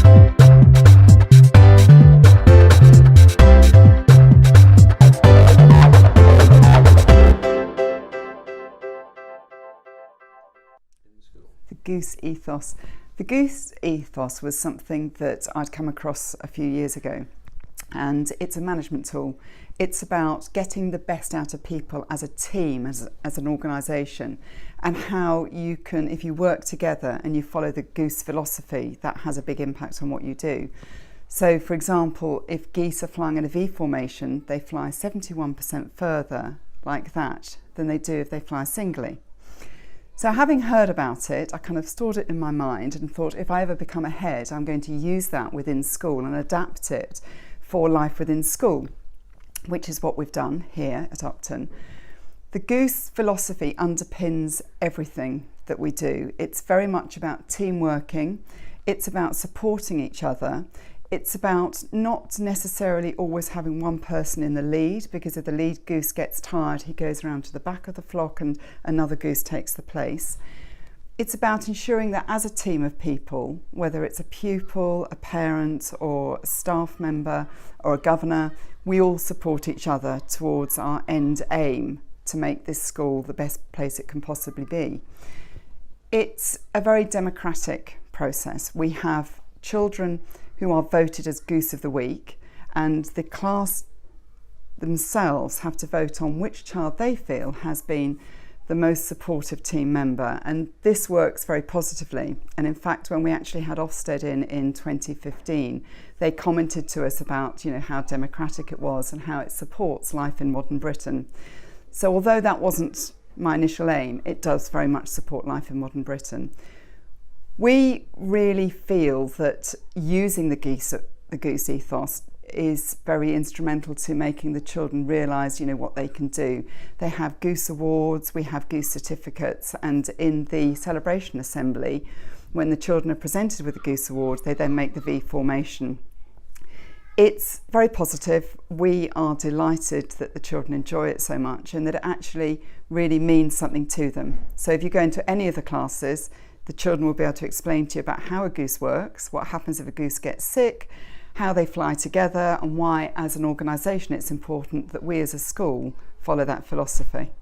The Goose Ethos. The Goose Ethos was something that I'd come across a few years ago, and it's a management tool. It's about getting the best out of people as a team, as an organisation, and how you can, if you work together and you follow the Goose philosophy, that has a big impact on what you do. So, for example, if geese are flying in a V formation, they fly 71% further like that than they do if they fly singly. So having heard about it, I kind of stored it in my mind and thought, if I ever become a head, I'm going to use that within school and adapt it for life within school, which is what we've done here at Upton. The Goose philosophy underpins everything that we do. It's very much about team working. It's about supporting each other. It's about not necessarily always having one person in the lead, because if the lead goose gets tired, he goes around to the back of the flock and another goose takes the place. It's about ensuring that as a team of people, whether it's a pupil, a parent or a staff member or a governor, we all support each other towards our end aim to make this school the best place it can possibly be. It's a very democratic process. We have children who are voted as Goose of the Week, and the class themselves have to vote on which child they feel has been the most supportive team member, and this works very positively. And in fact, when we actually had Ofsted in 2015, they commented to us about how democratic it was and how it supports life in modern Britain. So although that wasn't my initial aim, it does very much support life in modern Britain. We really feel that using the Goose Ethos is very instrumental to making the children realise, what they can do. They have Goose Awards, we have Goose Certificates, and in the celebration assembly, when the children are presented with the Goose Award, they then make the V formation. It's very positive. We are delighted that the children enjoy it so much and that it actually really means something to them. So if you go into any of the classes, the children will be able to explain to you about how a goose works, what happens if a goose gets sick, how they fly together, and why as an organisation it's important that we as a school follow that philosophy.